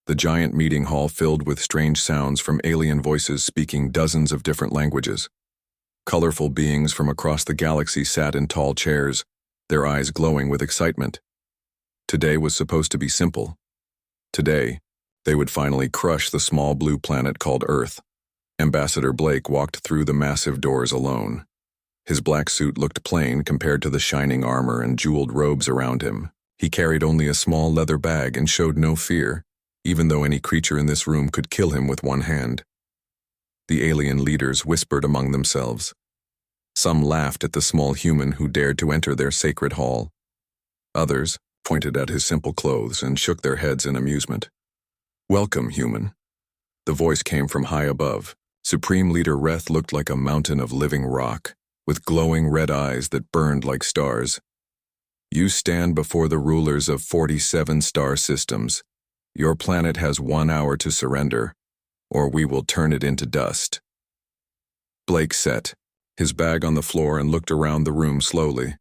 the giant meeting hall filled with strange sounds from alien voices speaking dozens of different languages. Colorful beings from across the galaxy sat in tall chairs, their eyes glowing with excitement. Today was supposed to be simple. Today, they would finally crush the small blue planet called Earth. Ambassador Blake walked through the massive doors alone. His black suit looked plain compared to the shining armor and jeweled robes around him. He carried only a small leather bag and showed no fear, even though any creature in this room could kill him with one hand. The alien leaders whispered among themselves. Some laughed at the small human who dared to enter their sacred hall. Others pointed at his simple clothes and shook their heads in amusement. "Welcome, human." The voice came from high above. Supreme Leader Reth looked like a mountain of living rock, with glowing red eyes that burned like stars. "You stand before the rulers of 47 star systems. Your planet has 1 hour to surrender, or we will turn it into dust." Blake sat, his bag on the floor, and looked around the room slowly.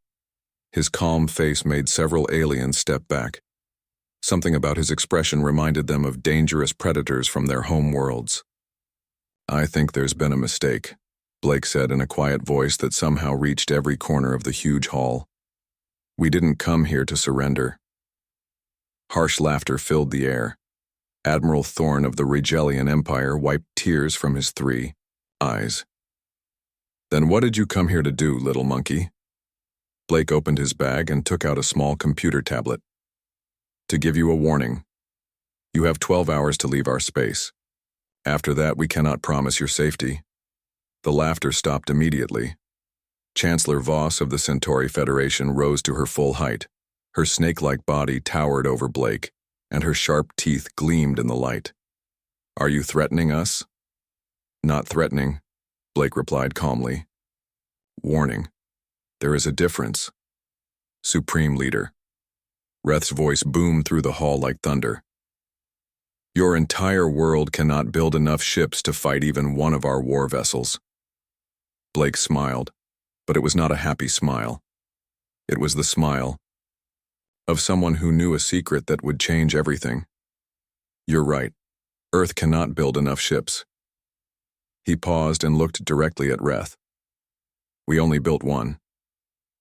His calm face made several aliens step back. Something about his expression reminded them of dangerous predators from their home worlds. "I think there's been a mistake," Blake said in a quiet voice that somehow reached every corner of the huge hall. "We didn't come here to surrender." Harsh laughter filled the air. Admiral Thorn of the Regellian Empire wiped tears from his 3 eyes. "Then what did you come here to do, little monkey?" Blake opened his bag and took out a small computer tablet. "To give you a warning. You have 12 hours to leave our space. After that, we cannot promise your safety." The laughter stopped immediately. Chancellor Voss of the Centauri Federation rose to her full height. Her snake-like body towered over Blake, and her sharp teeth gleamed in the light. "Are you threatening us?" "Not threatening," Blake replied calmly. "Warning. There is a difference." "Supreme Leader." Reth's voice boomed through the hall like thunder. "Your entire world cannot build enough ships to fight even one of our war vessels." Blake smiled, but it was not a happy smile. It was the smile of someone who knew a secret that would change everything. "You're right. Earth cannot build enough ships." He paused and looked directly at Reth. "We only built one."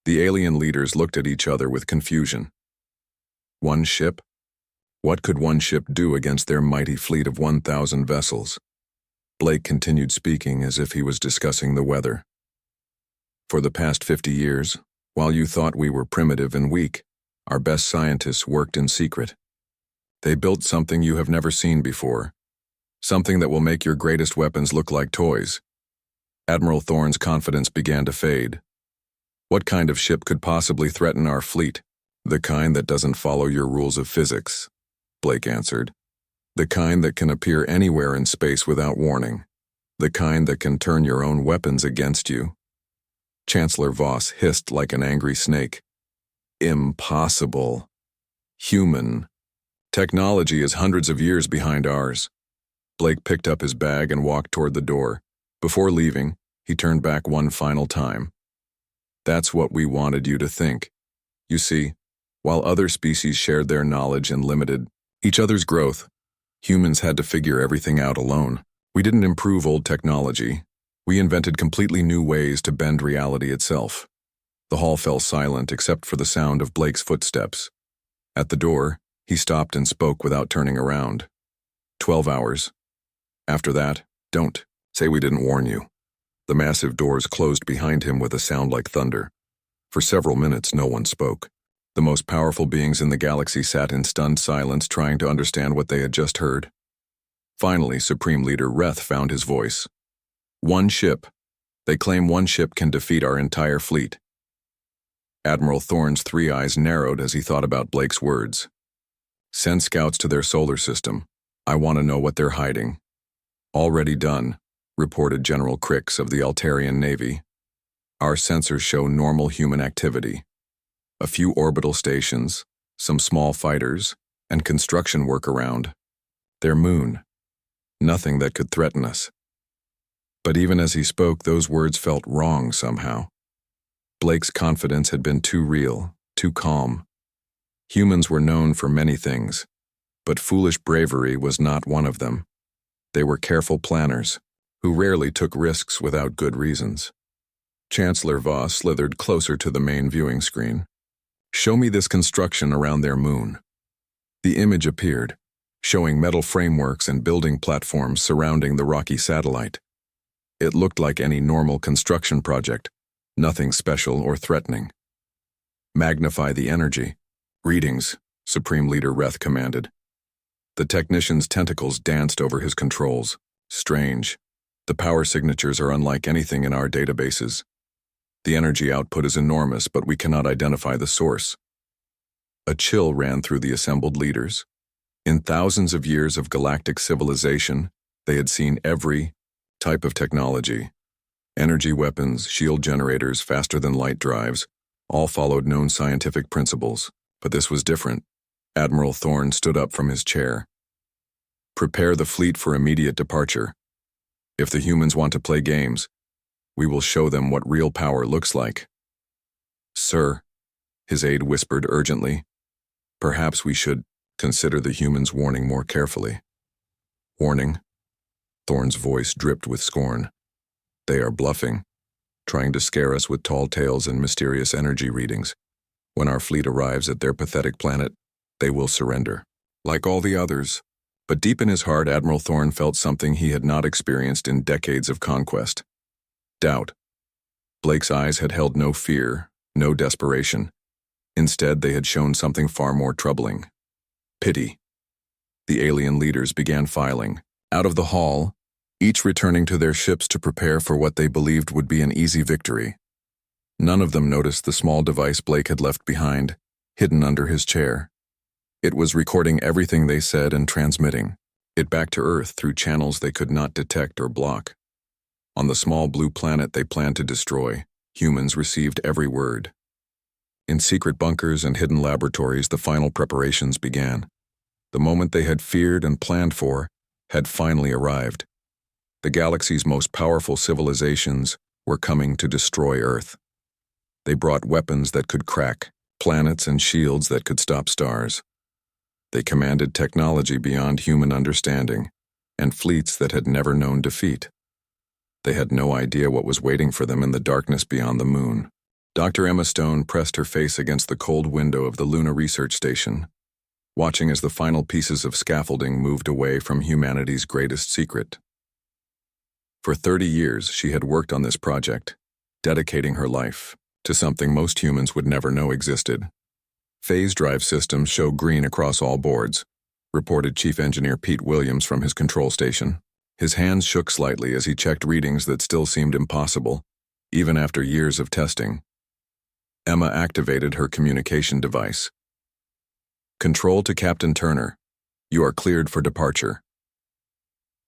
The alien leaders looked at each other with confusion. One ship? What could one ship do against their mighty fleet of 1,000 vessels? Blake continued speaking as if he was discussing the weather. "For the past 50 years, while you thought we were primitive and weak, our best scientists worked in secret. They built something you have never seen before, something that will make your greatest weapons look like toys." Admiral Thorn's confidence began to fade. "What kind of ship could possibly threaten our fleet?" "The kind that doesn't follow your rules of physics," Blake answered. "The kind that can appear anywhere in space without warning. The kind that can turn your own weapons against you." Chancellor Voss hissed like an angry snake. "Impossible. Human. Technology is hundreds of years behind ours." Blake picked up his bag and walked toward the door. Before leaving, he turned back one final time. "That's what we wanted you to think. You see, while other species shared their knowledge and limited each other's growth, humans had to figure everything out alone. We didn't improve old technology. We invented completely new ways to bend reality itself." The hall fell silent except for the sound of Blake's footsteps. At the door, he stopped and spoke without turning around. 12 hours. After that, don't say we didn't warn you." The massive doors closed behind him with a sound like thunder. For several minutes, no one spoke. The most powerful beings in the galaxy sat in stunned silence, trying to understand what they had just heard. Finally, Supreme Leader Reth found his voice. "One ship. They claim one ship can defeat our entire fleet." Admiral Thorn's 3 eyes narrowed as he thought about Blake's words. "Send scouts to their solar system. I want to know what they're hiding." "Already done," reported General Crix of the Altarian Navy. "Our sensors show normal human activity. A few orbital stations, some small fighters, and construction work around. Their moon. Nothing that could threaten us." But even as he spoke, those words felt wrong somehow. Blake's confidence had been too real, too calm. Humans were known for many things. But foolish bravery was not one of them. They were careful planners, who rarely took risks without good reasons. Chancellor Voss slithered closer to the main viewing screen. "Show me this construction around their moon." The image appeared, showing metal frameworks and building platforms surrounding the rocky satellite. It looked like any normal construction project, nothing special or threatening. "Magnify the energy." "Readings," Supreme Leader Reth commanded. The technician's tentacles danced over his controls. "Strange. The power signatures are unlike anything in our databases. The energy output is enormous, but we cannot identify the source." A chill ran through the assembled leaders. In thousands of years of galactic civilization, they had seen every type of technology. Energy weapons, shield generators, faster-than-light drives, all followed known scientific principles. But this was different. Admiral Thorne stood up from his chair. "Prepare the fleet for immediate departure. If the humans want to play games, we will show them what real power looks like." "Sir," his aide whispered urgently, "perhaps we should consider the humans' warning more carefully." "Warning?" Thorne's voice dripped with scorn. "They are bluffing, trying to scare us with tall tales and mysterious energy readings. When our fleet arrives at their pathetic planet, they will surrender, like all the others." But deep in his heart, Admiral Thorne felt something he had not experienced in decades of conquest. Doubt. Blake's eyes had held no fear, no desperation. Instead, they had shown something far more troubling. Pity. The alien leaders began filing out of the hall, each returning to their ships to prepare for what they believed would be an easy victory. None of them noticed the small device Blake had left behind, hidden under his chair. It was recording everything they said and transmitting it back to Earth through channels they could not detect or block. On the small blue planet they planned to destroy, humans received every word. In secret bunkers and hidden laboratories, the final preparations began. The moment they had feared and planned for had finally arrived. The galaxy's most powerful civilizations were coming to destroy Earth. They brought weapons that could crack planets and shields that could stop stars. They commanded technology beyond human understanding and fleets that had never known defeat. They had no idea what was waiting for them in the darkness beyond the moon. Dr. Emma Stone pressed her face against the cold window of the Luna Research Station, watching as the final pieces of scaffolding moved away from humanity's greatest secret. For 30 years, she had worked on this project, dedicating her life to something most humans would never know existed. "Phase drive systems show green across all boards," reported Chief Engineer Pete Williams from his control station. His hands shook slightly as he checked readings that still seemed impossible, even after years of testing. Emma activated her communication device. "Control to Captain Turner. You are cleared for departure."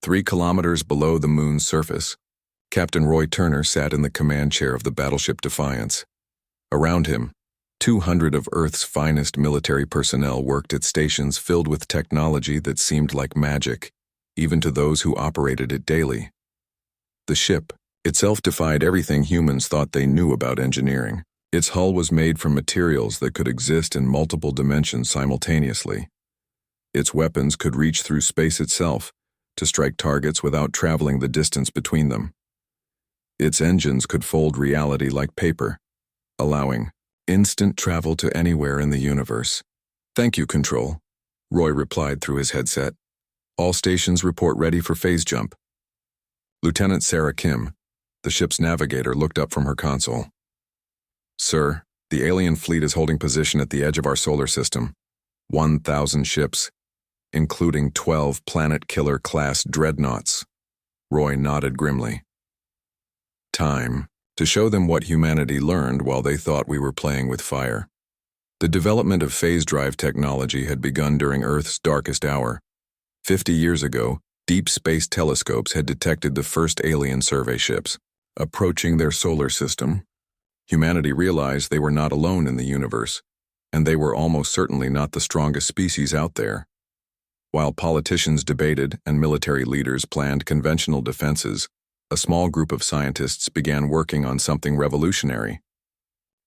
3 kilometers below the moon's surface, Captain Roy Turner sat in the command chair of the Battleship Defiance. Around him, 200 of Earth's finest military personnel worked at stations filled with technology that seemed like magic, even to those who operated it daily. The ship itself defied everything humans thought they knew about engineering. Its hull was made from materials that could exist in multiple dimensions simultaneously. Its weapons could reach through space itself to strike targets without traveling the distance between them. Its engines could fold reality like paper, allowing instant travel to anywhere in the universe. "Thank you, Control," Roy replied through his headset. "All stations report ready for phase jump." Lieutenant Sarah Kim, the ship's navigator, looked up from her console. "Sir, the alien fleet is holding position at the edge of our solar system. 1,000 ships, including 12 planet-killer-class dreadnoughts." Roy nodded grimly. "Time to show them what humanity learned while they thought we were playing with fire." The development of phase drive technology had begun during Earth's darkest hour. 50 years ago, deep space telescopes had detected the first alien survey ships approaching their solar system. Humanity realized they were not alone in the universe, and they were almost certainly not the strongest species out there. While politicians debated and military leaders planned conventional defenses, a small group of scientists began working on something revolutionary.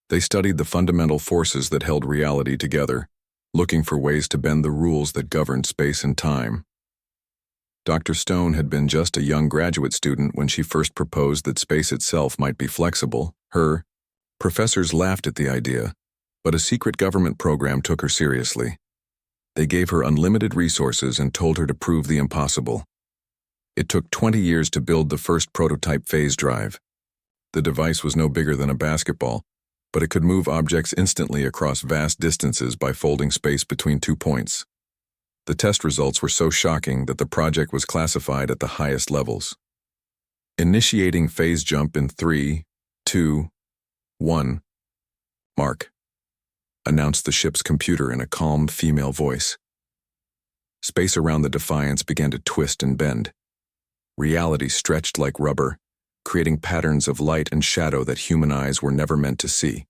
They studied the fundamental forces that held reality together, looking for ways to bend the rules that governed space and time. Dr. Stone had been just a young graduate student when she first proposed that space itself might be flexible. Her professors laughed at the idea, but a secret government program took her seriously. They gave her unlimited resources and told her to prove the impossible. It took 20 years to build the first prototype phase drive. The device was no bigger than a basketball, but it could move objects instantly across vast distances by folding space between 2 points. The test results were so shocking that the project was classified at the highest levels. Initiating phase jump in 3, 2, 1. Mark, announced the ship's computer in a calm female voice. Space around the Defiance began to twist and bend. Reality stretched like rubber, creating patterns of light and shadow that human eyes were never meant to see.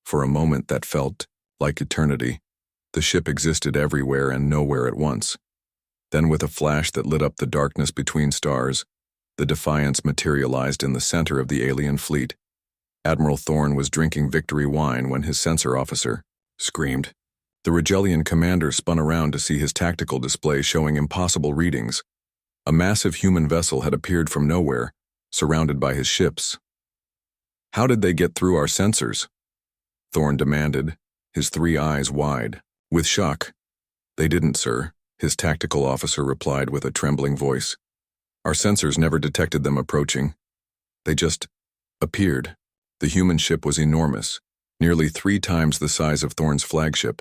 For a moment that felt like eternity, the ship existed everywhere and nowhere at once. Then with a flash that lit up the darkness between stars, the Defiance materialized in the center of the alien fleet. Admiral Thorne was drinking victory wine when his sensor officer screamed. The Regellian commander spun around to see his tactical display showing impossible readings. A massive human vessel had appeared from nowhere, surrounded by his ships. "How did they get through our sensors?" Thorne demanded, his 3 eyes wide with shock. "They didn't, sir," his tactical officer replied with a trembling voice. "Our sensors never detected them approaching. They just appeared." The human ship was enormous, nearly 3 times the size of Thorne's flagship.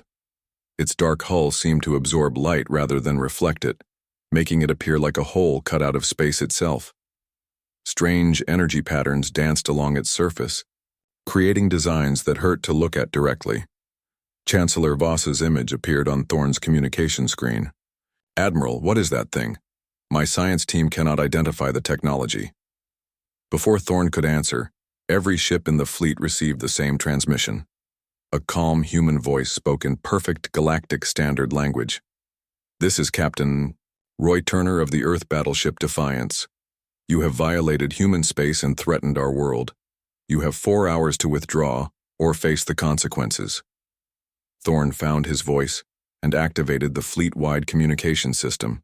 Its dark hull seemed to absorb light rather than reflect it, making it appear like a hole cut out of space itself. Strange energy patterns danced along its surface, creating designs that hurt to look at directly. Chancellor Voss's image appeared on Thorne's communication screen. "Admiral, what is that thing? My science team cannot identify the technology." Before Thorne could answer, every ship in the fleet received the same transmission. A calm human voice spoke in perfect galactic standard language. "This is Captain Roy Turner of the Earth battleship Defiance. You have violated human space and threatened our world. You have 4 hours to withdraw or face the consequences." Thorne found his voice and activated the fleet-wide communication system.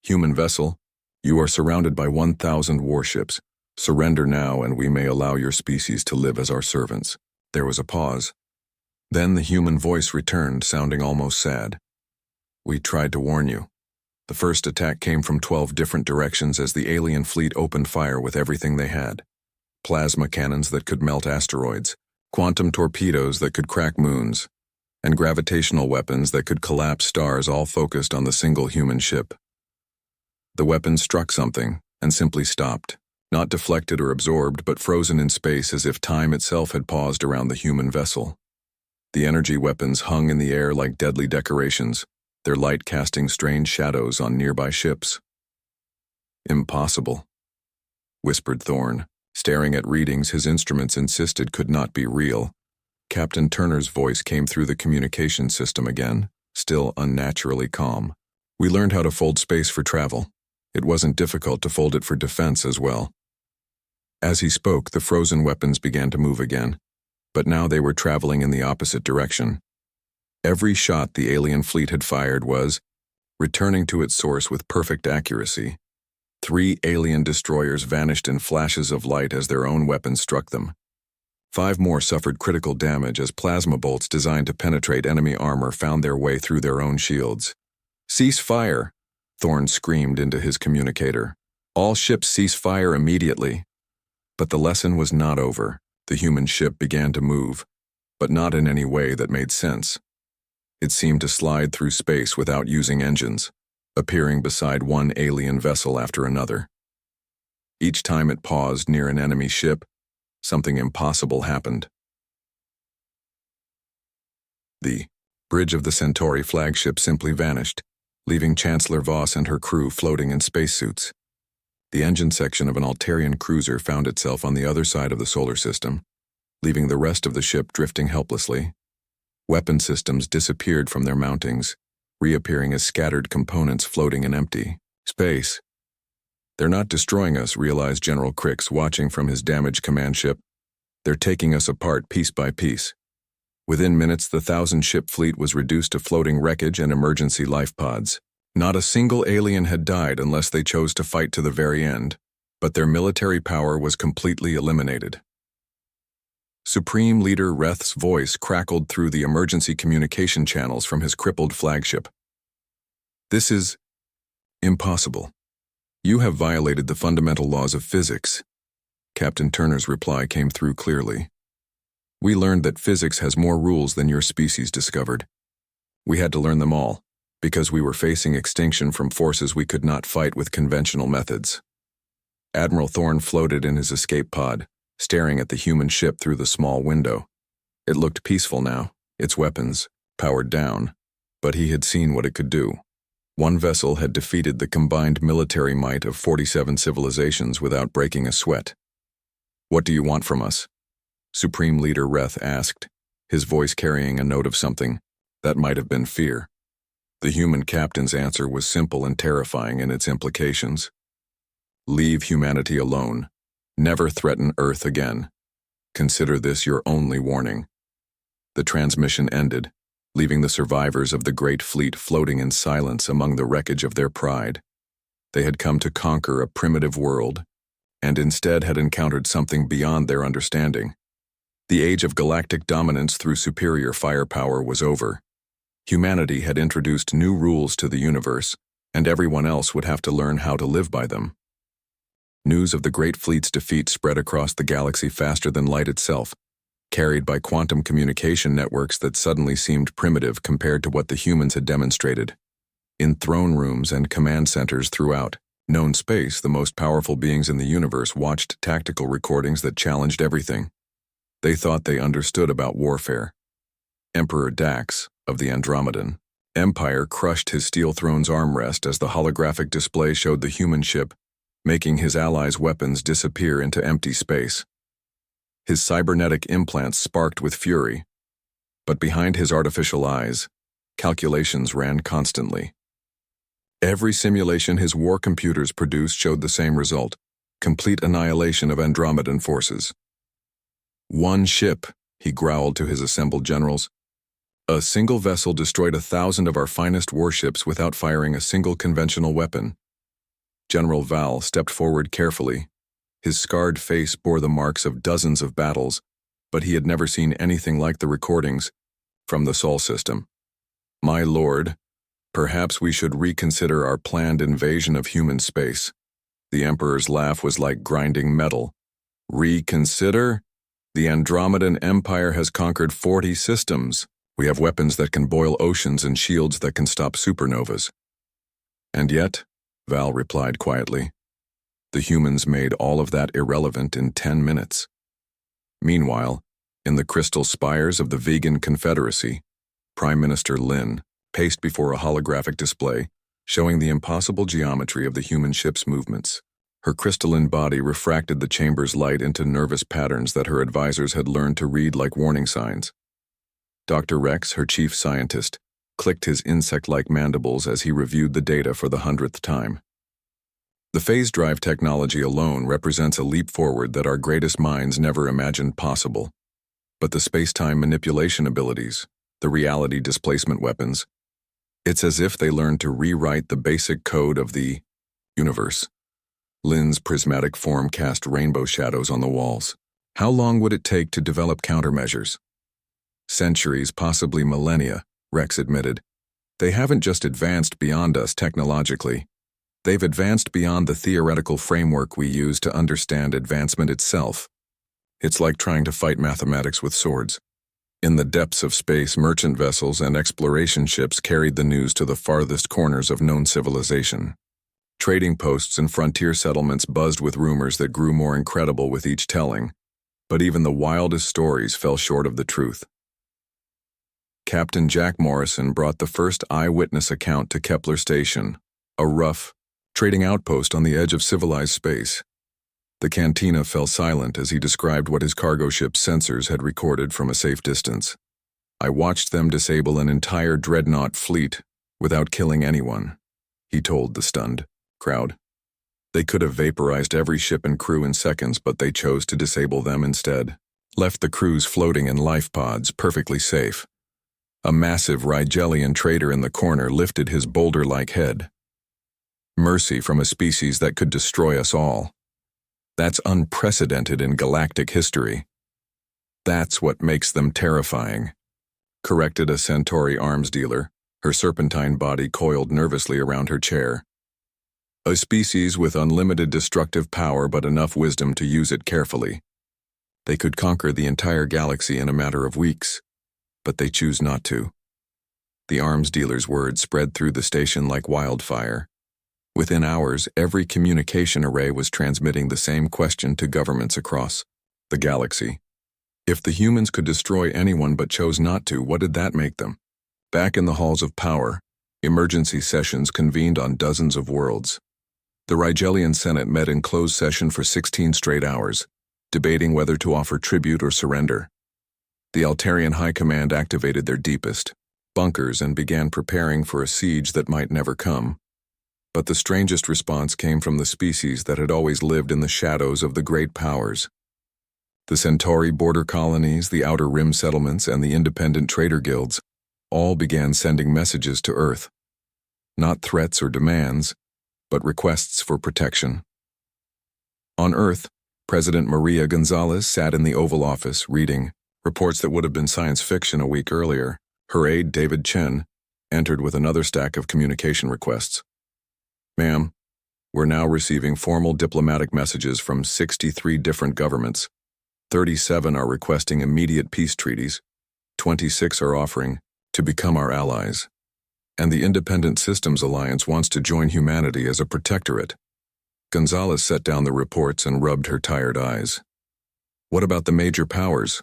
"Human vessel, you are surrounded by 1,000 warships. Surrender now and we may allow your species to live as our servants." There was a pause. Then the human voice returned, sounding almost sad. "We tried to warn you. The first attack came from 12 different directions as the alien fleet opened fire with everything they had. Plasma cannons that could melt asteroids, quantum torpedoes that could crack moons, and gravitational weapons that could collapse stars, all focused on the single human ship. The weapons struck something and simply stopped, not deflected or absorbed, but frozen in space as if time itself had paused around the human vessel. The energy weapons hung in the air like deadly decorations, their light casting strange shadows on nearby ships. "Impossible," whispered Thorne, staring at readings his instruments insisted could not be real. Captain Turner's voice came through the communication system again, still unnaturally calm. "We learned how to fold space for travel. It wasn't difficult to fold it for defense as well." As he spoke, the frozen weapons began to move again, but now they were traveling in the opposite direction. Every shot the alien fleet had fired was returning to its source with perfect accuracy. 3 alien destroyers vanished in flashes of light as their own weapons struck them. 5 more suffered critical damage as plasma bolts designed to penetrate enemy armor found their way through their own shields. "Cease fire!" Thorne screamed into his communicator. "All ships cease fire immediately." But the lesson was not over. The human ship began to move, but not in any way that made sense. It seemed to slide through space without using engines, appearing beside one alien vessel after another. Each time it paused near an enemy ship, something impossible happened. The bridge of the Centauri flagship simply vanished, leaving Chancellor Voss and her crew floating in spacesuits. The engine section of an Altarian cruiser found itself on the other side of the solar system, leaving the rest of the ship drifting helplessly. Weapon systems disappeared from their mountings, reappearing as scattered components floating in empty space. "They're not destroying us," realized General Crix, watching from his damaged command ship. "They're taking us apart piece by piece. Within minutes, the 1,000-ship fleet was reduced to floating wreckage and emergency life pods. Not a single alien had died unless they chose to fight to the very end, but their military power was completely eliminated. Supreme Leader Reth's voice crackled through the emergency communication channels from his crippled flagship. "This is impossible. You have violated the fundamental laws of physics." Captain Turner's reply came through clearly. "We learned that physics has more rules than your species discovered. We had to learn them all, because we were facing extinction from forces we could not fight with conventional methods." Admiral Thorne floated in his escape pod, staring at the human ship through the small window. It looked peaceful now, its weapons powered down, but he had seen what it could do. One vessel had defeated the combined military might of 47 civilizations without breaking a sweat. "What do you want from us?" Supreme Leader Reth asked, his voice carrying a note of something that might have been fear. The human captain's answer was simple and terrifying in its implications. "Leave humanity alone. Never threaten Earth again. Consider this your only warning." The transmission ended, leaving the survivors of the great fleet floating in silence among the wreckage of their pride. They had come to conquer a primitive world, and instead had encountered something beyond their understanding. The age of galactic dominance through superior firepower was over. Humanity had introduced new rules to the universe, and everyone else would have to learn how to live by them. News of the Great Fleet's defeat spread across the galaxy faster than light itself, carried by quantum communication networks that suddenly seemed primitive compared to what the humans had demonstrated. In throne rooms and command centers throughout known space, the most powerful beings in the universe watched tactical recordings that challenged everything. They thought they understood about warfare. Emperor Dax, of the Andromedan Empire, crushed his steel throne's armrest as the holographic display showed the human ship, making his allies' weapons disappear into empty space. His cybernetic implants sparked with fury, but behind his artificial eyes, calculations ran constantly. Every simulation his war computers produced showed the same result: complete annihilation of Andromedan forces. "One ship," he growled to his assembled generals. "A single vessel destroyed 1,000 of our finest warships without firing a single conventional weapon." General Val stepped forward carefully. His scarred face bore the marks of dozens of battles, but he had never seen anything like the recordings from the Sol system. "My lord, perhaps we should reconsider our planned invasion of human space." The Emperor's laugh was like grinding metal. "Reconsider? The Andromedan Empire has conquered 40 systems. We have weapons that can boil oceans and shields that can stop supernovas." "And yet," Val replied quietly, "the humans made all of that irrelevant in 10 minutes. Meanwhile, in the crystal spires of the Vegan Confederacy, Prime Minister Lin paced before a holographic display showing the impossible geometry of the human ship's movements. Her crystalline body refracted the chamber's light into nervous patterns that her advisors had learned to read like warning signs. Dr. Rex, her chief scientist, clicked his insect-like mandibles as he reviewed the data for the 100th time. The phase drive technology alone represents a leap forward that our greatest minds never imagined possible. But the space-time manipulation abilities, the reality displacement weapons, it's as if they learned to rewrite the basic code of the universe. Lynn's prismatic form cast rainbow shadows on the walls. How long would it take to develop countermeasures? Centuries, possibly millennia, Rex admitted. They haven't just advanced beyond us technologically. They've advanced beyond the theoretical framework we use to understand advancement itself. It's like trying to fight mathematics with swords. In the depths of space, merchant vessels and exploration ships carried the news to the farthest corners of known civilization. Trading posts and frontier settlements buzzed with rumors that grew more incredible with each telling, but even the wildest stories fell short of the truth. Captain Jack Morrison brought the first eyewitness account to Kepler Station, a rough, trading outpost on the edge of civilized space. The cantina fell silent as he described what his cargo ship's sensors had recorded from a safe distance. "I watched them disable an entire dreadnought fleet without killing anyone," he told the stunned crowd. "They could have vaporized every ship and crew in seconds, but they chose to disable them instead." left the crews floating in life pods, perfectly safe. A massive Rigelian trader in the corner lifted his boulder-like head. Mercy from a species that could destroy us all. That's unprecedented in galactic history. That's what makes them terrifying, corrected a Centauri arms dealer, her serpentine body coiled nervously around her chair. A species with unlimited destructive power but enough wisdom to use it carefully. They could conquer the entire galaxy in a matter of weeks, but they choose not to. The arms dealer's words spread through the station like wildfire. Within hours, every communication array was transmitting the same question to governments across the galaxy. If the humans could destroy anyone but chose not to, what did that make them? Back in the halls of power, emergency sessions convened on dozens of worlds. The Rigelian Senate met in closed session for 16 straight hours, debating whether to offer tribute or surrender. The Altarian High Command activated their deepest bunkers and began preparing for a siege that might never come. But the strangest response came from the species that had always lived in the shadows of the great powers. The Centauri border colonies, the Outer Rim settlements, and the independent trader guilds all began sending messages to Earth. Not threats or demands, but requests for protection. On Earth, President Maria Gonzalez sat in the Oval Office reading reports that would have been science fiction a week earlier. Her aide, David Chen, entered with another stack of communication requests. Ma'am, we're now receiving formal diplomatic messages from 63 different governments. 37 are requesting immediate peace treaties. 26 are offering to become our allies. And the Independent Systems Alliance wants to join humanity as a protectorate. Gonzalez set down the reports and rubbed her tired eyes. What about the major powers?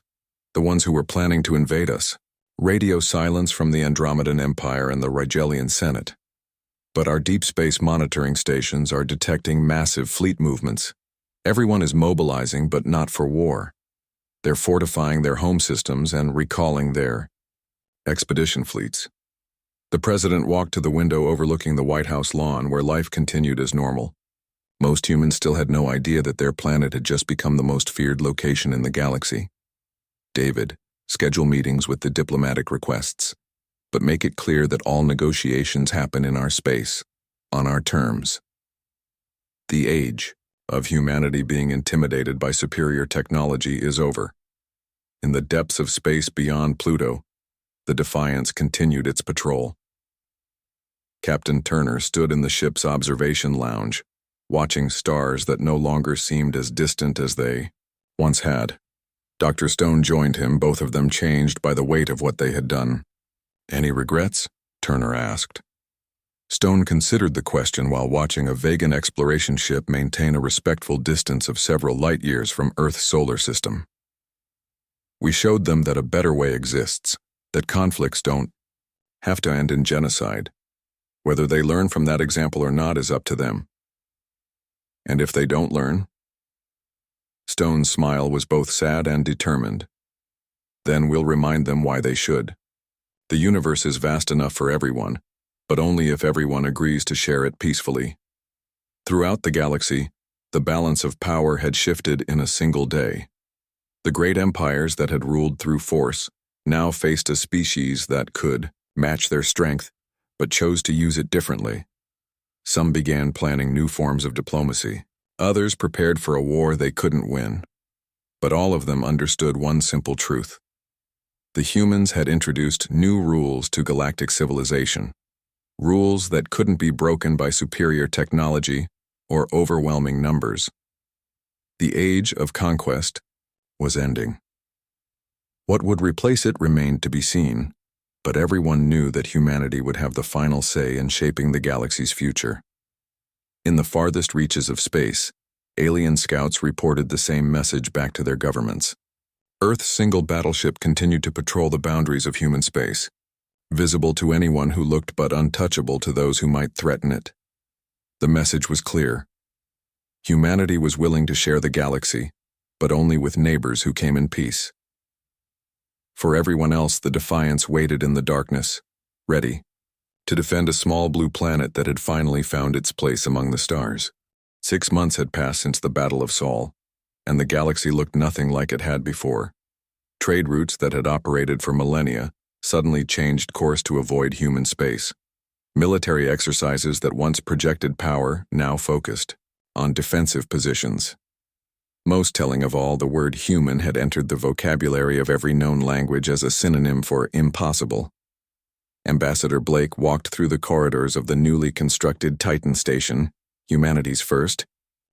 The ones who were planning to invade us? Radio silence from the Andromedan Empire and the Rigelian Senate. But our deep space monitoring stations are detecting massive fleet movements. Everyone is mobilizing, but not for war. They're fortifying their home systems and recalling their expedition fleets. The president walked to the window overlooking the White House lawn where life continued as normal. Most humans still had no idea that their planet had just become the most feared location in the galaxy. David, schedule meetings with the diplomatic requests, but make it clear that all negotiations happen in our space, on our terms. The age of humanity being intimidated by superior technology is over. In the depths of space beyond Pluto, the Defiance continued its patrol. Captain Turner stood in the ship's observation lounge, watching stars that no longer seemed as distant as they once had. Dr. Stone joined him, both of them changed by the weight of what they had done. Any regrets? Turner asked. Stone considered the question while watching a Vegan exploration ship maintain a respectful distance of several light years from Earth's solar system. We showed them that a better way exists, that conflicts don't have to end in genocide. Whether they learn from that example or not is up to them. And if they don't learn? Stone's smile was both sad and determined. Then we'll remind them why they should. The universe is vast enough for everyone, but only if everyone agrees to share it peacefully. Throughout the galaxy, the balance of power had shifted in a single day. The great empires that had ruled through force now faced a species that could match their strength, but chose to use it differently. Some began planning new forms of diplomacy. Others prepared for a war they couldn't win. But all of them understood one simple truth. The humans had introduced new rules to galactic civilization. Rules that couldn't be broken by superior technology or overwhelming numbers. The age of conquest was ending. What would replace it remained to be seen, but everyone knew that humanity would have the final say in shaping the galaxy's future. In the farthest reaches of space, alien scouts reported the same message back to their governments. Earth's single battleship continued to patrol the boundaries of human space, visible to anyone who looked but untouchable to those who might threaten it. The message was clear. Humanity was willing to share the galaxy, but only with neighbors who came in peace. For everyone else, the Defiance waited in the darkness, ready to defend a small blue planet that had finally found its place among the stars. 6 months had passed since the Battle of Sol, and the galaxy looked nothing like it had before. Trade routes that had operated for millennia suddenly changed course to avoid human space. Military exercises that once projected power now focused on defensive positions. Most telling of all, the word human had entered the vocabulary of every known language as a synonym for impossible. Ambassador Blake walked through the corridors of the newly constructed Titan Station, humanity's first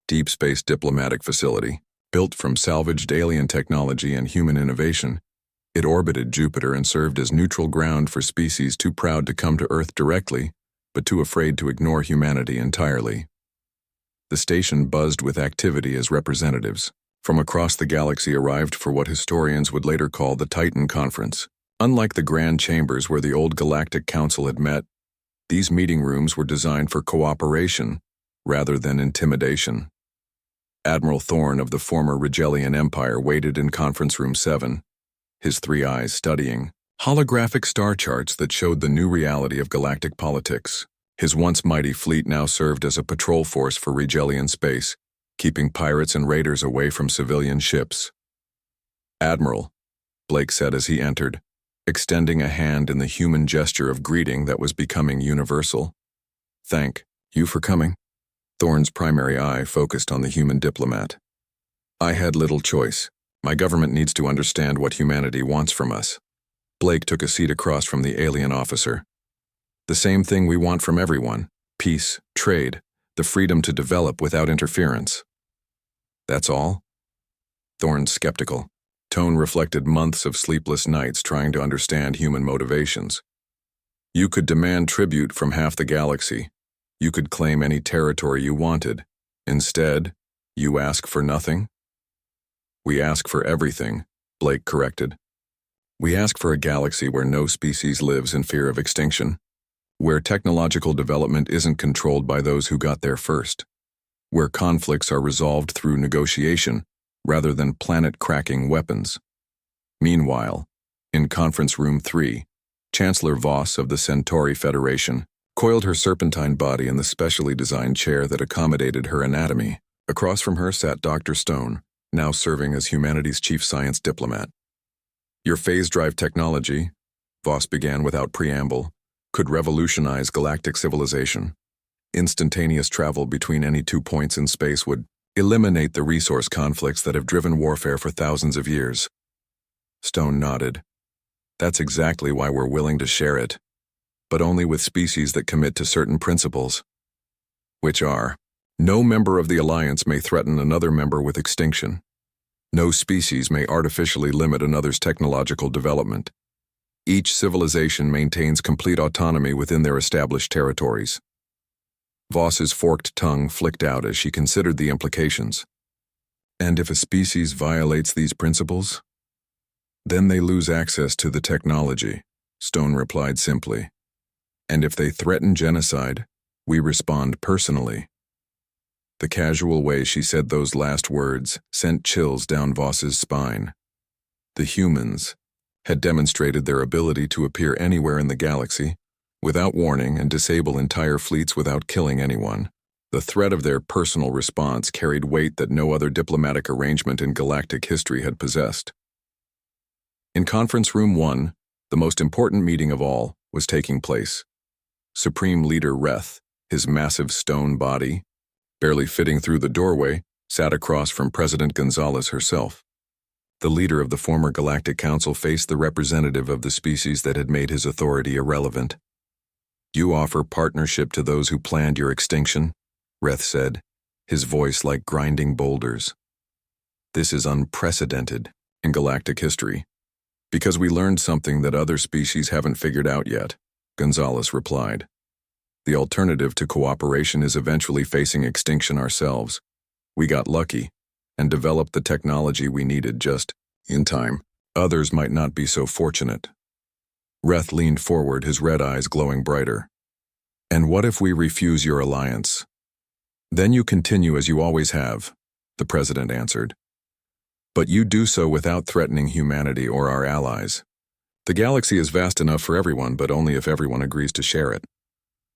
deep space diplomatic facility. Built from salvaged alien technology and human innovation, it orbited Jupiter and served as neutral ground for species too proud to come to Earth directly, but too afraid to ignore humanity entirely. The station buzzed with activity as representatives from across the galaxy arrived for what historians would later call the Titan Conference. Unlike the grand chambers where the old Galactic Council had met, these meeting rooms were designed for cooperation rather than intimidation. Admiral Thorne of the former Rigellian Empire waited in Conference Room 7, his three eyes studying holographic star charts that showed the new reality of galactic politics. His once mighty fleet now served as a patrol force for Rigellian space, keeping pirates and raiders away from civilian ships. "Admiral," Blake said as he entered, extending a hand in the human gesture of greeting that was becoming universal. "Thank you for coming." Thorne's primary eye focused on the human diplomat. "I had little choice. My government needs to understand what humanity wants from us." Blake took a seat across from the alien officer. "The same thing we want from everyone: peace, trade, the freedom to develop without interference." "That's all?" Thorne's skeptical tone reflected months of sleepless nights trying to understand human motivations. "You could demand tribute from half the galaxy. You could claim any territory you wanted. Instead, you ask for nothing?" "We ask for everything," Blake corrected. "We ask for a galaxy where no species lives in fear of extinction, where technological development isn't controlled by those who got there first, where conflicts are resolved through negotiation rather than planet-cracking weapons." Meanwhile, in Conference Room 3, Chancellor Voss of the Centauri Federation coiled her serpentine body in the specially designed chair that accommodated her anatomy. Across from her sat Dr. Stone, now serving as humanity's chief science diplomat. "Your phase drive technology," Voss began without preamble, "could revolutionize galactic civilization. Instantaneous travel between any 2 points in space would eliminate the resource conflicts that have driven warfare for thousands of years." Stone nodded. "That's exactly why we're willing to share it, but only with species that commit to certain principles, which are: no member of the Alliance may threaten another member with extinction. No species may artificially limit another's technological development. Each civilization maintains complete autonomy within their established territories." Voss's forked tongue flicked out as she considered the implications. "And if a species violates these principles? Then they lose access to the technology," Stone replied simply. "And if they threaten genocide, we respond personally." The casual way she said those last words sent chills down Voss's spine. The humans had demonstrated their ability to appear anywhere in the galaxy, without warning, and disable entire fleets without killing anyone. The threat of their personal response carried weight that no other diplomatic arrangement in galactic history had possessed. In Conference Room 1, the most important meeting of all was taking place. Supreme Leader Reth, his massive stone body, barely fitting through the doorway, sat across from President Gonzalez herself. The leader of the former Galactic Council faced the representative of the species that had made his authority irrelevant. "You offer partnership to those who planned your extinction," Reth said, his voice like grinding boulders. "This is unprecedented in galactic history, because we learned something that other species haven't figured out yet," Gonzalez replied. "The alternative to cooperation is eventually facing extinction ourselves. We got lucky and developed the technology we needed just in time. Others might not be so fortunate." Reth leaned forward, his red eyes glowing brighter. "And what if we refuse your alliance?" "Then you continue as you always have," the president answered. "But you do so without threatening humanity or our allies. The galaxy is vast enough for everyone, but only if everyone agrees to share it."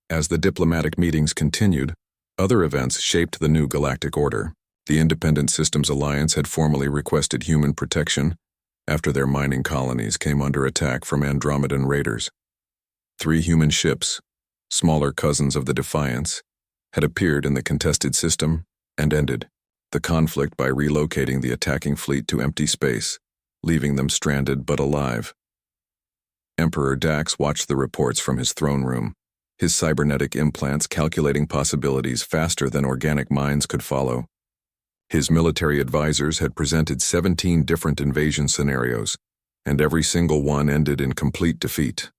As the diplomatic meetings continued, other events shaped the new galactic order. The Independent Systems Alliance had formally requested human protection, after their mining colonies came under attack from Andromedan raiders. 3 human ships, smaller cousins of the Defiance, had appeared in the contested system and ended the conflict by relocating the attacking fleet to empty space, leaving them stranded but alive. Emperor Dax watched the reports from his throne room, his cybernetic implants calculating possibilities faster than organic minds could follow. His military advisors had presented 17 different invasion scenarios, and every single one ended in complete defeat.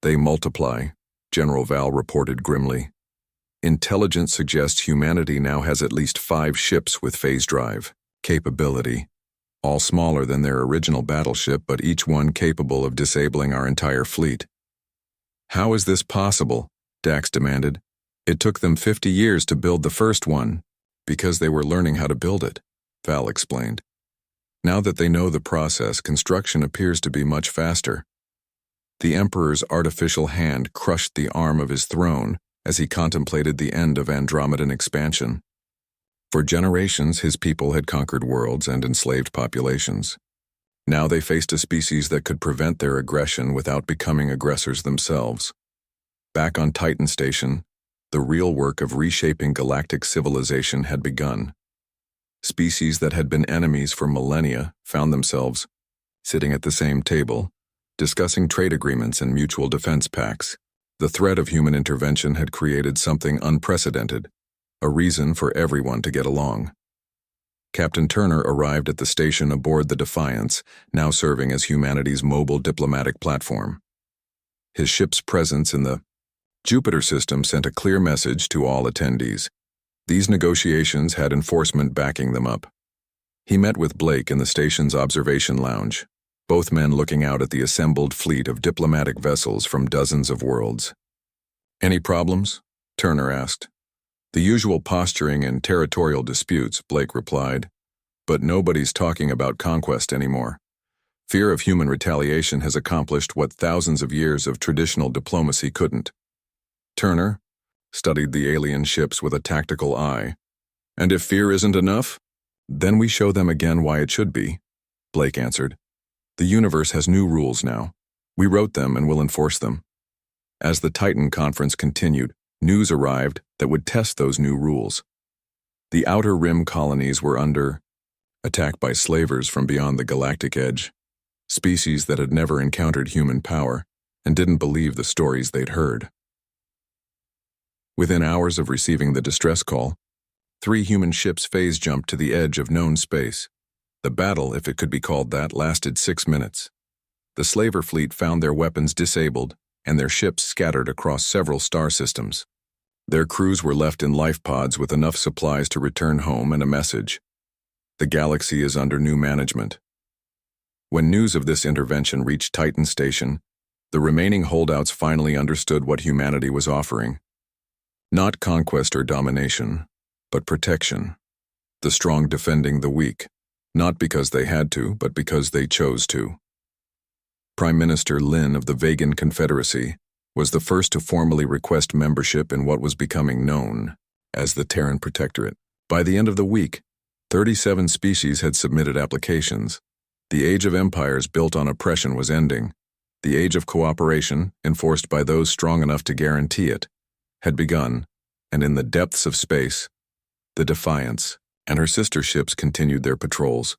"They multiply," General Val reported grimly. "Intelligence suggests humanity now has at least 5 ships with phase drive capability, all smaller than their original battleship, but each one capable of disabling our entire fleet." "How is this possible?" Dax demanded. "It took them 50 years to build the first one." "Because they were learning how to build it," Val explained. "Now that they know the process, construction appears to be much faster." The Emperor's artificial hand crushed the arm of his throne as he contemplated the end of Andromedan expansion. For generations, his people had conquered worlds and enslaved populations. Now they faced a species that could prevent their aggression without becoming aggressors themselves. Back on Titan Station, the real work of reshaping galactic civilization had begun. Species that had been enemies for millennia found themselves sitting at the same table, discussing trade agreements and mutual defense pacts. The threat of human intervention had created something unprecedented, a reason for everyone to get along. Captain Turner arrived at the station aboard the Defiance, now serving as humanity's mobile diplomatic platform. His ship's presence in the Jupiter system sent a clear message to all attendees. These negotiations had enforcement backing them up. He met with Blake in the station's observation lounge, both men looking out at the assembled fleet of diplomatic vessels from dozens of worlds. "Any problems?" Turner asked. "The usual posturing and territorial disputes," Blake replied. "But nobody's talking about conquest anymore. Fear of human retaliation has accomplished what thousands of years of traditional diplomacy couldn't." Turner studied the alien ships with a tactical eye. "And if fear isn't enough, then we show them again why it should be," Blake answered. "The universe has new rules now. We wrote them and will enforce them." As the Titan conference continued, news arrived that would test those new rules. The Outer Rim colonies were under attack by slavers from beyond the galactic edge, species that had never encountered human power and didn't believe the stories they'd heard. Within hours of receiving the distress call, 3 human ships phase jumped to the edge of known space. The battle, if it could be called that, lasted 6 minutes. The slaver fleet found their weapons disabled and their ships scattered across several star systems. Their crews were left in life pods with enough supplies to return home and a message: "The galaxy is under new management." When news of this intervention reached Titan Station, the remaining holdouts finally understood what humanity was offering. Not conquest or domination, but protection. The strong defending the weak, not because they had to, but because they chose to. Prime Minister Lin of the Vegan Confederacy was the first to formally request membership in what was becoming known as the Terran Protectorate. By the end of the week, 37 species had submitted applications. The age of empires built on oppression was ending. The age of cooperation, enforced by those strong enough to guarantee it, had begun, and in the depths of space, the Defiance and her sister ships continued their patrols,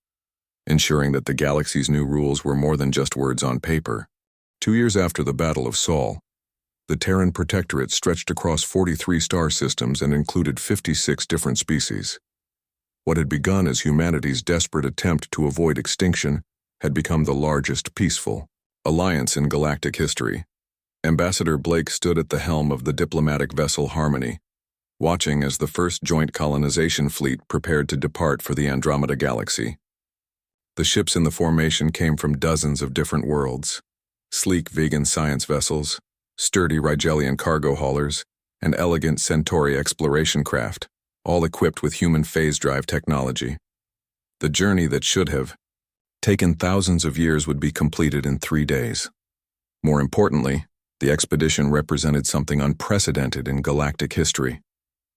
ensuring that the galaxy's new rules were more than just words on paper. 2 years after the Battle of Sol, the Terran Protectorate stretched across 43 star systems and included 56 different species. What had begun as humanity's desperate attempt to avoid extinction had become the largest peaceful alliance in galactic history. Ambassador Blake stood at the helm of the diplomatic vessel Harmony, watching as the first joint colonization fleet prepared to depart for the Andromeda Galaxy. The ships in the formation came from dozens of different worlds: sleek vegan science vessels, sturdy Rigelian cargo haulers, and elegant Centauri exploration craft, all equipped with human phase drive technology. The journey that should have taken thousands of years would be completed in 3 days. More importantly, the expedition represented something unprecedented in galactic history: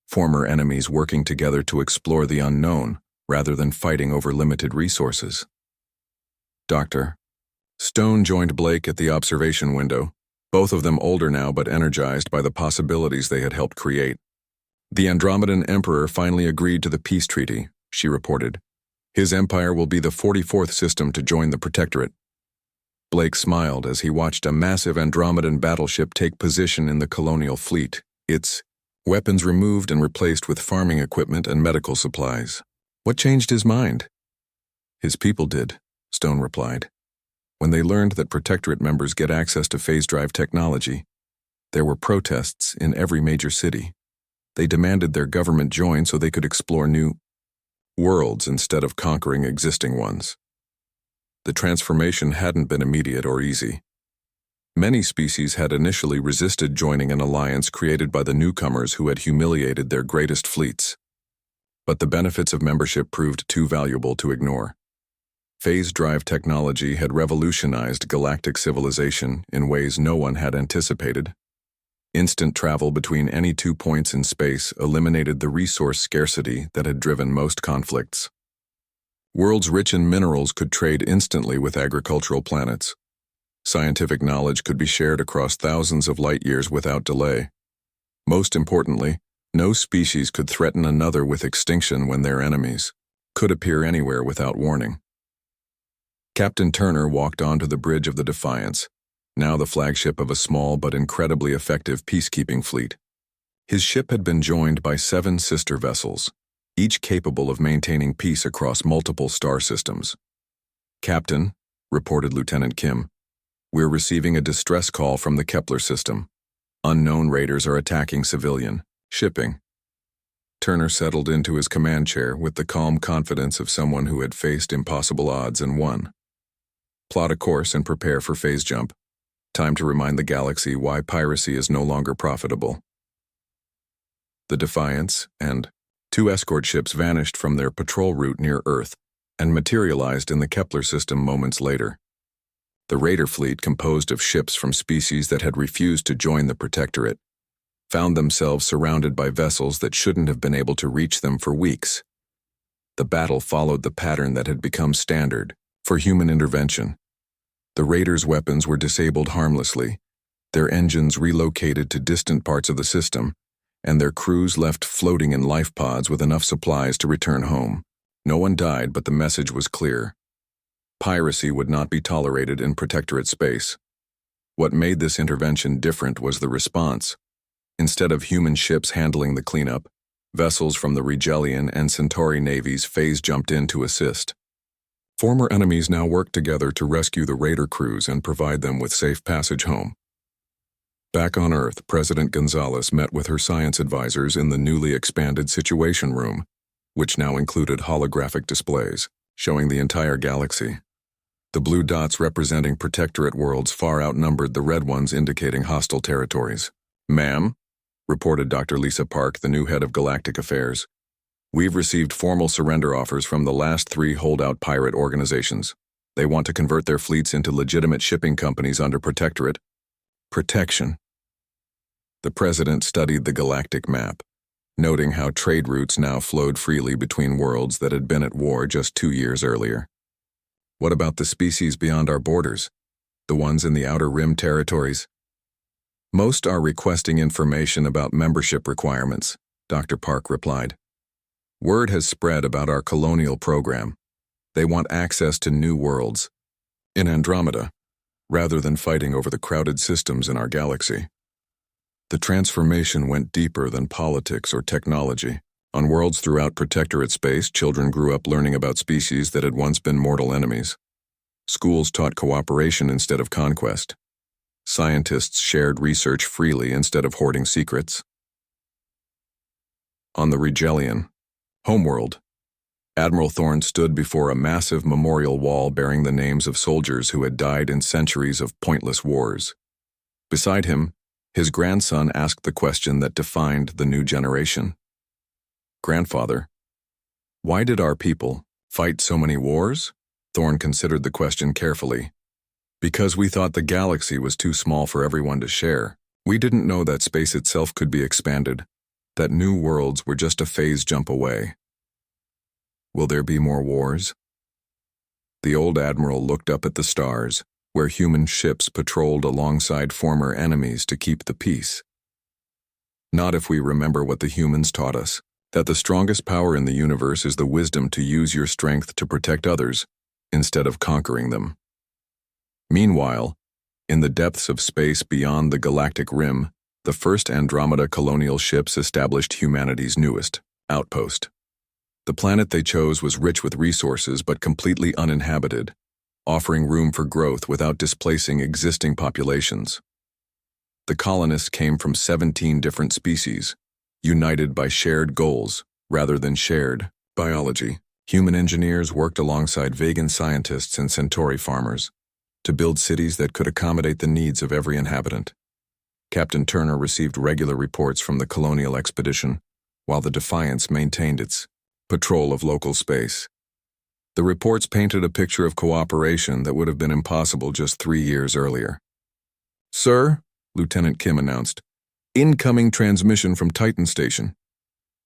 former enemies working together to explore the unknown rather than fighting over limited resources. Doctor. Stone joined Blake at the observation window, both of them older now but energized by the possibilities they had helped create. The Andromedan Emperor finally agreed to the peace treaty, she reported. His empire will be the 44th system to join the Protectorate. Blake smiled as he watched a massive Andromedan battleship take position in the colonial fleet, its weapons removed and replaced with farming equipment and medical supplies. What changed his mind? His people did, Stone replied. When they learned that Protectorate members get access to phase drive technology, there were protests in every major city. They demanded their government join so they could explore new worlds instead of conquering existing ones. The transformation hadn't been immediate or easy. Many species had initially resisted joining an alliance created by the newcomers who had humiliated their greatest fleets. But the benefits of membership proved too valuable to ignore. Phase drive technology had revolutionized galactic civilization in ways no one had anticipated. Instant travel between any 2 points in space eliminated the resource scarcity that had driven most conflicts. Worlds rich in minerals could trade instantly with agricultural planets. Scientific knowledge could be shared across thousands of light years without delay. Most importantly, no species could threaten another with extinction when their enemies could appear anywhere without warning. Captain Turner walked onto the bridge of the Defiance, now the flagship of a small but incredibly effective peacekeeping fleet. His ship had been joined by 7 sister vessels, each capable of maintaining peace across multiple star systems. Captain, reported Lieutenant Kim, we're receiving a distress call from the Kepler system. Unknown raiders are attacking civilian shipping. Turner settled into his command chair with the calm confidence of someone who had faced impossible odds and won. Plot a course and prepare for phase jump. Time to remind the galaxy why piracy is no longer profitable. The Defiance and 2 escort ships vanished from their patrol route near Earth and materialized in the Kepler system moments later. The raider fleet, composed of ships from species that had refused to join the Protectorate, found themselves surrounded by vessels that shouldn't have been able to reach them for weeks. The battle followed the pattern that had become standard for human intervention. The raiders' weapons were disabled harmlessly, their engines relocated to distant parts of the system, and their crews left floating in life pods with enough supplies to return home. No one died, but the message was clear. Piracy would not be tolerated in Protectorate space. What made this intervention different was the response. Instead of human ships handling the cleanup, vessels from the Regelian and Centauri navies phase-jumped in to assist. Former enemies now worked together to rescue the raider crews and provide them with safe passage home. Back on Earth, President Gonzalez met with her science advisors in the newly expanded Situation Room, which now included holographic displays, showing the entire galaxy. The blue dots representing Protectorate worlds far outnumbered the red ones indicating hostile territories. "Ma'am," reported Dr. Lisa Park, the new head of Galactic Affairs, "we've received formal surrender offers from the last 3 holdout pirate organizations. They want to convert their fleets into legitimate shipping companies under Protectorate protection." The president studied the galactic map, noting how trade routes now flowed freely between worlds that had been at war just 2 years earlier. What about the species beyond our borders? The ones in the Outer Rim territories? Most are requesting information about membership requirements, Dr. Park replied. Word has spread about our colonial program. They want access to new worlds in Andromeda, rather than fighting over the crowded systems in our galaxy. The transformation went deeper than politics or technology. On worlds throughout Protectorate space, children grew up learning about species that had once been mortal enemies. Schools taught cooperation instead of conquest. Scientists shared research freely instead of hoarding secrets. On the Regelian homeworld, Admiral Thorne stood before a massive memorial wall bearing the names of soldiers who had died in centuries of pointless wars. Beside him, his grandson asked the question that defined the new generation. "Grandfather, why did our people fight so many wars?" Thorne considered the question carefully. "Because we thought the galaxy was too small for everyone to share. We didn't know that space itself could be expanded, that new worlds were just a phase jump away." "Will there be more wars?" The old admiral looked up at the stars, where human ships patrolled alongside former enemies to keep the peace. Not if we remember what the humans taught us, that the strongest power in the universe is the wisdom to use your strength to protect others, instead of conquering them. Meanwhile, in the depths of space beyond the galactic rim, the first Andromeda colonial ships established humanity's newest outpost. The planet they chose was rich with resources but completely uninhabited, offering room for growth without displacing existing populations. The colonists came from 17 different species, united by shared goals rather than shared biology. Human engineers worked alongside vegan scientists and Centauri farmers to build cities that could accommodate the needs of every inhabitant. Captain Turner received regular reports from the colonial expedition, while the Defiance maintained its patrol of local space. The reports painted a picture of cooperation that would have been impossible just 3 years earlier. "Sir," Lieutenant Kim announced, "incoming transmission from Titan Station.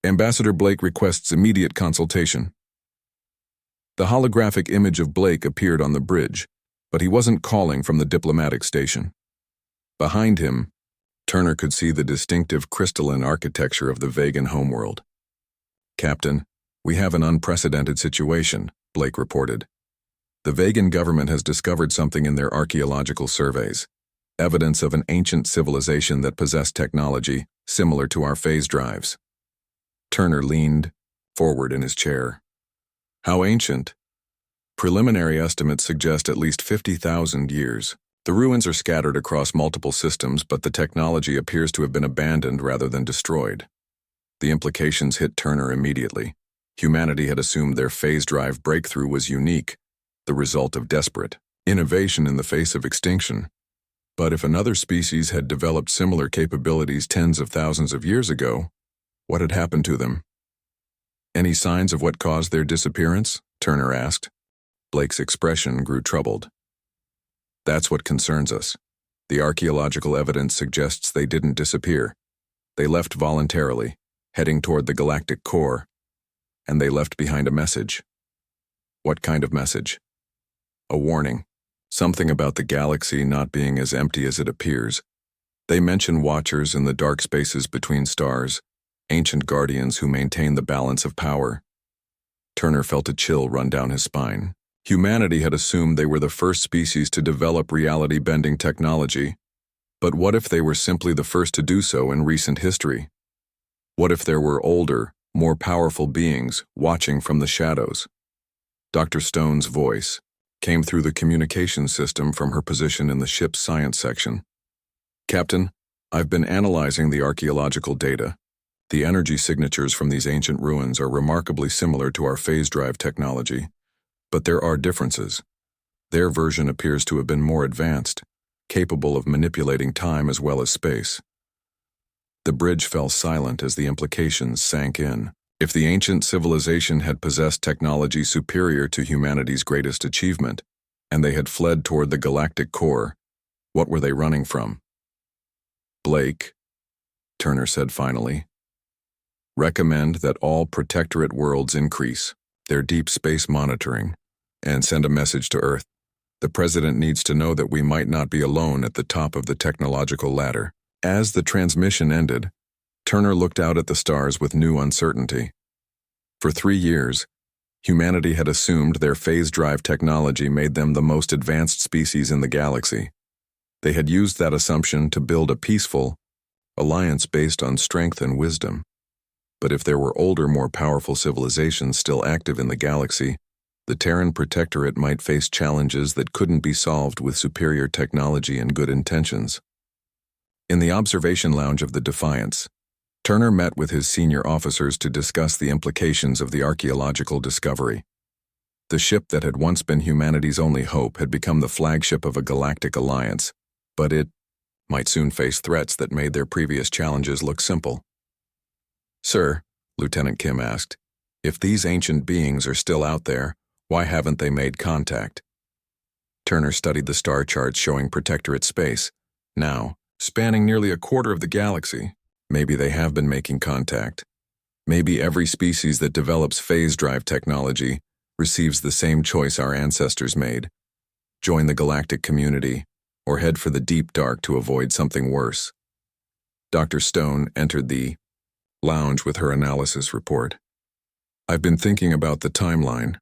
Ambassador Blake requests immediate consultation." The holographic image of Blake appeared on the bridge, but he wasn't calling from the diplomatic station. Behind him, Turner could see the distinctive crystalline architecture of the Vegan homeworld. "Captain, we have an unprecedented situation," Blake reported. "The Vegan government has discovered something in their archaeological surveys, evidence of an ancient civilization that possessed technology similar to our phase drives." Turner leaned forward in his chair. "How ancient?" "Preliminary estimates suggest at least 50,000 years. The ruins are scattered across multiple systems, but the technology appears to have been abandoned rather than destroyed." The implications hit Turner immediately. Humanity had assumed their phase drive breakthrough was unique, the result of desperate innovation in the face of extinction. But if another species had developed similar capabilities tens of thousands of years ago, what had happened to them? "Any signs of what caused their disappearance?" Turner asked. Blake's expression grew troubled. "That's what concerns us. The archaeological evidence suggests they didn't disappear. They left voluntarily, heading toward the galactic core, and they left behind a message." "What kind of message?" "A warning. Something about the galaxy not being as empty as it appears. They mention watchers in the dark spaces between stars, ancient guardians who maintain the balance of power." Turner felt a chill run down his spine. Humanity had assumed they were the first species to develop reality-bending technology, but what if they were simply the first to do so in recent history? What if there were older, more powerful beings watching from the shadows? Dr. Stone's voice came through the communication system from her position in the ship's science section. "Captain, I've been analyzing the archaeological data. The energy signatures from these ancient ruins are remarkably similar to our phase drive technology, but there are differences. Their version appears to have been more advanced, capable of manipulating time as well as space." The bridge fell silent as the implications sank in. If the ancient civilization had possessed technology superior to humanity's greatest achievement, and they had fled toward the galactic core, what were they running from? "Blake," Turner said finally, "recommend that all protectorate worlds increase their deep space monitoring and send a message to Earth. The President needs to know that we might not be alone at the top of the technological ladder." As the transmission ended, Turner looked out at the stars with new uncertainty. For 3 years, humanity had assumed their phase drive technology made them the most advanced species in the galaxy. They had used that assumption to build a peaceful alliance based on strength and wisdom. But if there were older, more powerful civilizations still active in the galaxy, the Terran Protectorate might face challenges that couldn't be solved with superior technology and good intentions. In the observation lounge of the Defiance, Turner met with his senior officers to discuss the implications of the archaeological discovery. The ship that had once been humanity's only hope had become the flagship of a galactic alliance, but it might soon face threats that made their previous challenges look simple. "Sir," Lieutenant Kim asked, "if these ancient beings are still out there, why haven't they made contact?" Turner studied the star charts showing Protectorate space, now spanning nearly a quarter of the galaxy. Maybe they have been making contact. Maybe every species that develops phase drive technology receives the same choice our ancestors made: join the galactic community, or head for the deep dark to avoid something worse. Dr. Stone entered the lounge with her analysis report. I've been thinking about the timeline.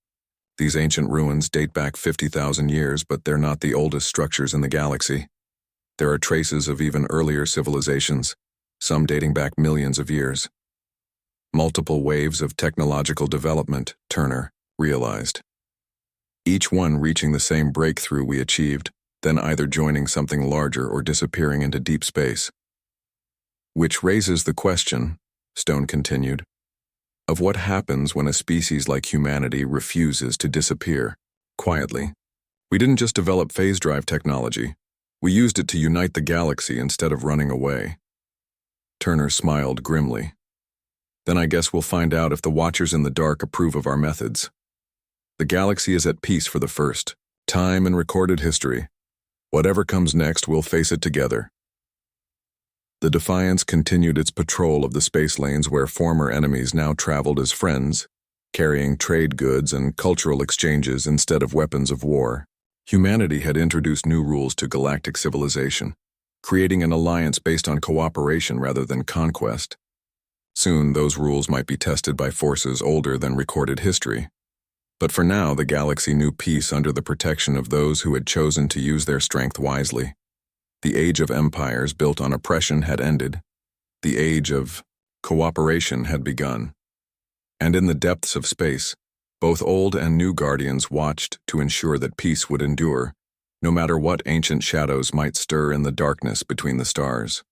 These ancient ruins date back 50,000 years, but they're not the oldest structures in the galaxy. There are traces of even earlier civilizations, some dating back millions of years. Multiple waves of technological development, Turner realized. Each one reaching the same breakthrough we achieved, then either joining something larger or disappearing into deep space. Which raises the question, Stone continued, of what happens when a species like humanity refuses to disappear quietly. We didn't just develop phase drive technology. We used it to unite the galaxy instead of running away. Turner smiled grimly. Then I guess we'll find out if the Watchers in the Dark approve of our methods. The galaxy is at peace for the first time in recorded history. Whatever comes next, we'll face it together. The Defiance continued its patrol of the space lanes where former enemies now traveled as friends, carrying trade goods and cultural exchanges instead of weapons of war. Humanity had introduced new rules to galactic civilization, creating an alliance based on cooperation rather than conquest. Soon, those rules might be tested by forces older than recorded history. But for now, the galaxy knew peace under the protection of those who had chosen to use their strength wisely. The age of empires built on oppression had ended. The age of cooperation had begun. And in the depths of space, both old and new guardians watched to ensure that peace would endure, no matter what ancient shadows might stir in the darkness between the stars.